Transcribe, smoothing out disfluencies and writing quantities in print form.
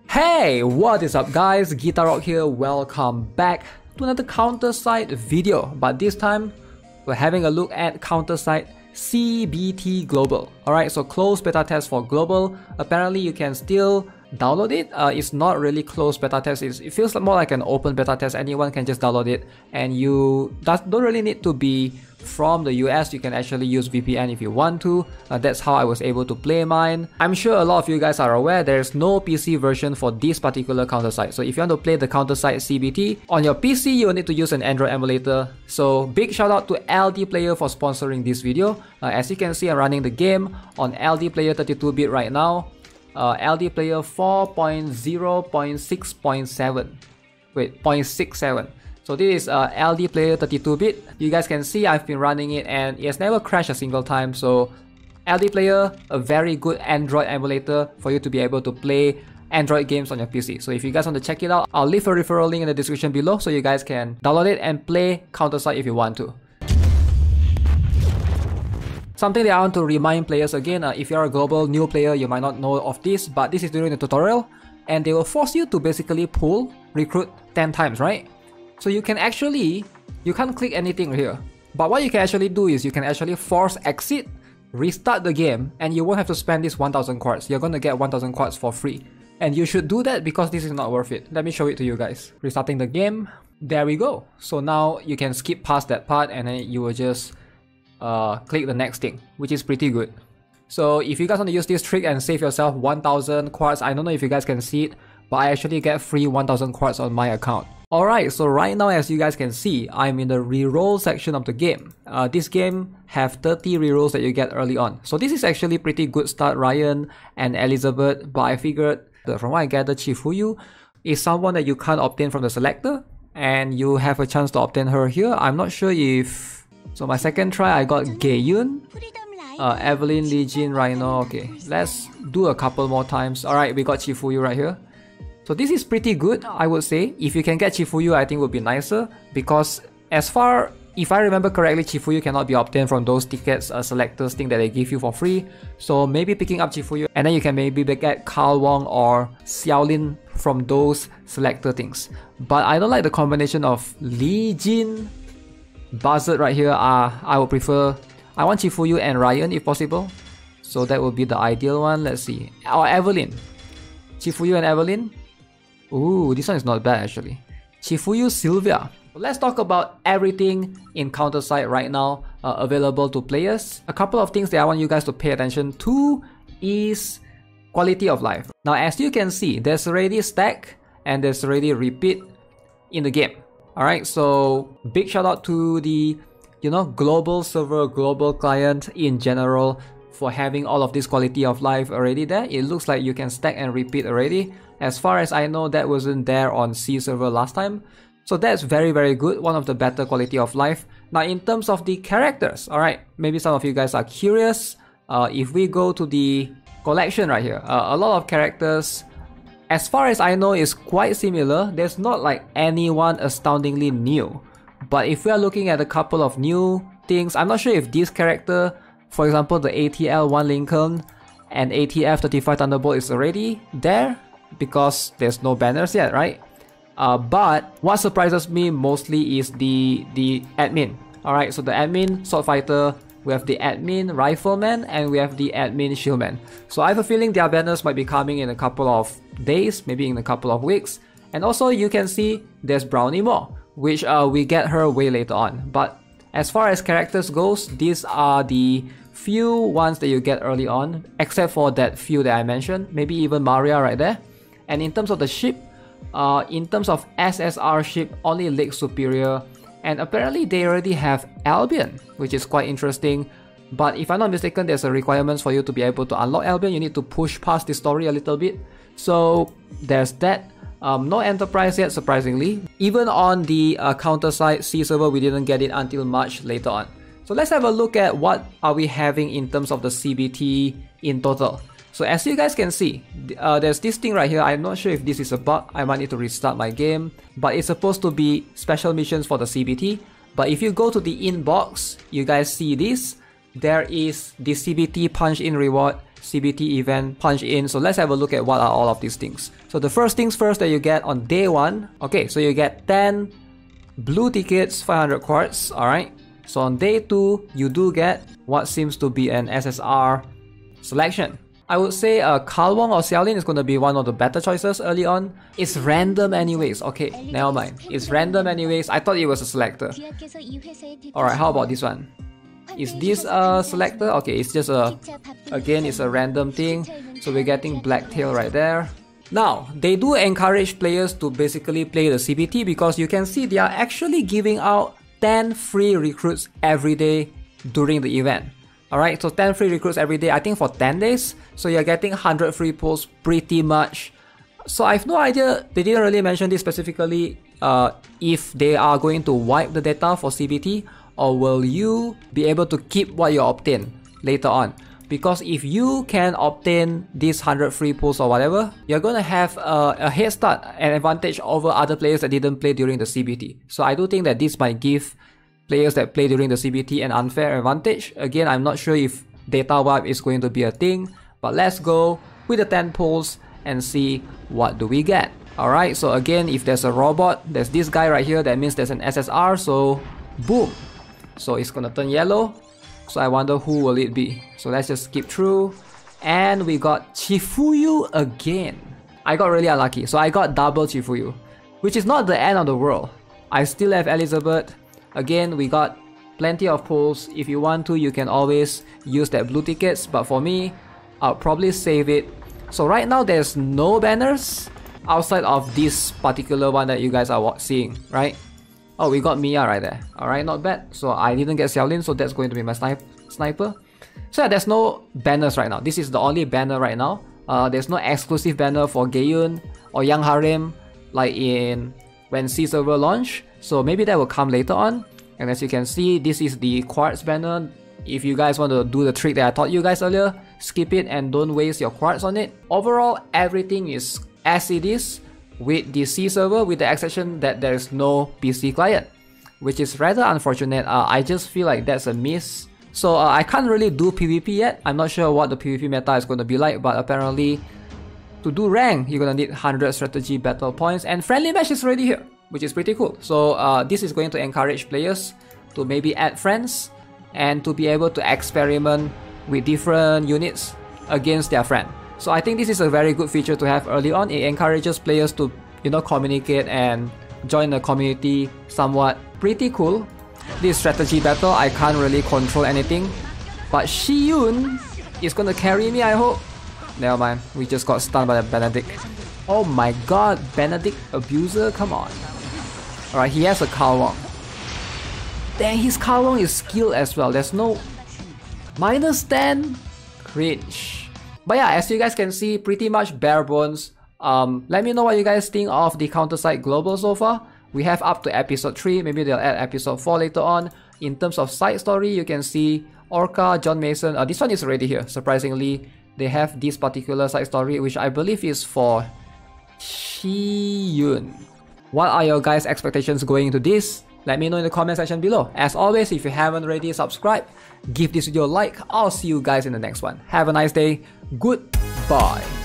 Hey, what is up guys? GuitarRock here. Welcome back to another counter-site video, but this time we're having a look at counter-site CBT Global. Alright, so closed beta test for Global. Apparently you can still download it. It's not really closed beta test. It feels more like an open beta test. Anyone can just download it, and you don't really need to be from the US. You can actually use VPN if you want to. That's how I was able to play mine. I'm sure a lot of you guys are aware there's no PC version for this particular counter site. So if you want to play the counter site CBT on your PC, you will need to use an Android emulator. So big shout out to LD Player for sponsoring this video. As you can see, I'm running the game on LD Player 32-bit right now. LD Player 4.0.6.7. Wait, 0.67. So this is LD Player 32-bit. You guys can see I've been running it and it has never crashed a single time. So LD Player, a very good Android emulator for you to be able to play Android games on your PC. So if you guys want to check it out, I'll leave a referral link in the description below so you guys can download it and play Counter-Strike if you want to. Something that I want to remind players again, if you're a global new player, you might not know of this, but this is during the tutorial and they will force you to basically recruit 10 times, right? So you can actually, you can't click anything here. But what you can actually do is you can actually force exit, restart the game, and you won't have to spend this 1000 quartz. You're going to get 1000 quartz for free. And you should do that because this is not worth it. Let me show it to you guys. Restarting the game. There we go. So now you can skip past that part and then you will just click the next thing, which is pretty good. So if you guys want to use this trick and save yourself 1000 quartz, I don't know if you guys can see it, but I actually get free 1000 quartz on my account. Alright, so right now as you guys can see, I'm in the reroll section of the game. This game have 30 rerolls that you get early on. So this is actually pretty good start, Ryan and Elizabeth, but I figured, from what I gather, Chifuyu is someone that you can't obtain from the selector, and you have a chance to obtain her here. I'm not sure if... So my second try, I got Gaeyun, Evelyn, Lee Jin, Rhino. Okay, let's do a couple more times. Alright, we got Chifuyu right here. So this is pretty good, I would say. If you can get Chifuyu, I think would be nicer, because if I remember correctly, Chifuyu cannot be obtained from those tickets selectors thing that they give you for free. So maybe picking up Chifuyu, and then you can maybe get Carl Wong or Xiaolin from those selector things. But I don't like the combination of Lee Jin, Buzzard right here. I would prefer, I want Chifuyu and Ryan if possible. So that would be the ideal one. Let's see. Or Evelyn. Chifuyu and Evelyn. Ooh, this one is not bad actually. Chifuyu Sylvia. Let's talk about everything in Counter-Strike right now available to players. A couple of things that I want you guys to pay attention to is quality of life. Now as you can see, there's already stack and there's already repeat in the game. Alright, so big shout out to the global server, global client in general for having all of this quality of life already there. It looks like you can stack and repeat already. As far as I know, that wasn't there on C server last time. So that's very, very good. One of the better quality of life. Now in terms of the characters, alright, maybe some of you guys are curious. If we go to the collection right here, a lot of characters, as far as I know, is quite similar. There's not like anyone astoundingly new. But if we are looking at a couple of new things, I'm not sure if this character, for example, the ATL-1 Lincoln and ATF-35 Thunderbolt is already there, because there's no banners yet, right? But what surprises me mostly is the admin. Alright, so the admin sword fighter, we have the admin rifleman, and we have the admin shieldman. So I have a feeling their banners might be coming in a couple of days, maybe in a couple of weeks. And also you can see there's Brownie Moore, which we get her way later on. But as far as characters goes, these are the few ones that you get early on, except for that few that I mentioned, maybe even Maria right there. And in terms of the ship, in terms of SSR ship, only Lake Superior, and apparently they already have Albion, which is quite interesting. But if I'm not mistaken, there's a requirement for you to be able to unlock Albion. You need to push past the story a little bit. So there's that. No Enterprise yet, surprisingly. Even on the counter-site C server, we didn't get it until much later on. So let's have a look at what are we having in terms of the CBT in total. So as you guys can see, there's this thing right here. I'm not sure if this is a bug. I might need to restart my game. But it's supposed to be special missions for the CBT. But if you go to the inbox, you guys see this. There is the CBT punch-in reward CBT event punch in. So let's have a look at what are all of these things. So the first things first that you get on day 1. Okay, so you get 10 blue tickets, 500 quartz. Alright. So on day 2, you do get what seems to be an SSR selection. I would say Kalwong or Xiaolin is going to be one of the better choices early on. It's random anyways. Okay, never mind. It's random anyways. I thought it was a selector. Alright, how about this one? Is this a selector? Okay, it's just again, it's a random thing. So we're getting Blacktail right there. Now, they do encourage players to basically play the CBT because you can see they are actually giving out 10 free recruits every day during the event. Alright, so 10 free recruits every day, I think for 10 days. So you're getting 100 free pulls pretty much. So I have no idea, they didn't really mention this specifically, if they are going to wipe the data for CBT, or will you be able to keep what you obtain later on. Because if you can obtain these 100 free pulls or whatever, you're gonna have a head start, an advantage over other players that didn't play during the CBT. So I do think that this might give players that play during the CBT an unfair advantage. Again, I'm not sure if data wipe is going to be a thing, but let's go with the 10 pulls and see what do we get. Alright, so again, if there's a robot, there's this guy right here, that means there's an SSR, so boom. So it's gonna turn yellow. So I wonder who will it be. So let's just skip through. And we got Chifuyu again. I got really unlucky. So I got double Chifuyu, which is not the end of the world. I still have Elizabeth. Again, we got plenty of pulls. If you want to, you can always use that blue tickets. But for me, I'll probably save it. So right now, there's no banners outside of this particular one that you guys are seeing, right? Oh, we got Mia right there. Alright, not bad. So I didn't get Xiaolin, so that's going to be my sniper. So yeah, there's no banners right now. This is the only banner right now. There's no exclusive banner for Gayun or Young Harem like when C server launch. So maybe that will come later on. And as you can see, this is the quartz banner. If you guys want to do the trick that I taught you guys earlier, skip it and don't waste your quartz on it. Overall, everything is as it is with the C server, with the exception that there is no PC client, which is rather unfortunate. I just feel like that's a miss. So I can't really do PvP yet. I'm not sure what the PvP meta is going to be like, but apparently to do rank, you're going to need 100 strategy battle points, and friendly match is already here, which is pretty cool. So this is going to encourage players to maybe add friends and to be able to experiment with different units against their friend. So I think this is a very good feature to have early on. It encourages players to, you know, communicate and join the community somewhat. Pretty cool. This strategy battle, I can't really control anything, but Shiyun is gonna carry me, I hope. Never mind, we just got stunned by the Benedict. Oh my god, Benedict abuser, come on. Alright, he has a Kalwong. Dang, his Kalwong is skilled as well. There's no -10. Cringe. But yeah, as you guys can see, pretty much bare bones. Let me know what you guys think of the Counter-Strike Global so far. We have up to episode 3, maybe they'll add episode 4 later on. In terms of side story, you can see Orca, John Mason. This one is already here, surprisingly. They have this particular side story, which I believe is for Shiyun. What are your guys' expectations going into this? Let me know in the comment section below. As always, if you haven't already subscribed, give this video a like. I'll see you guys in the next one. Have a nice day. Goodbye.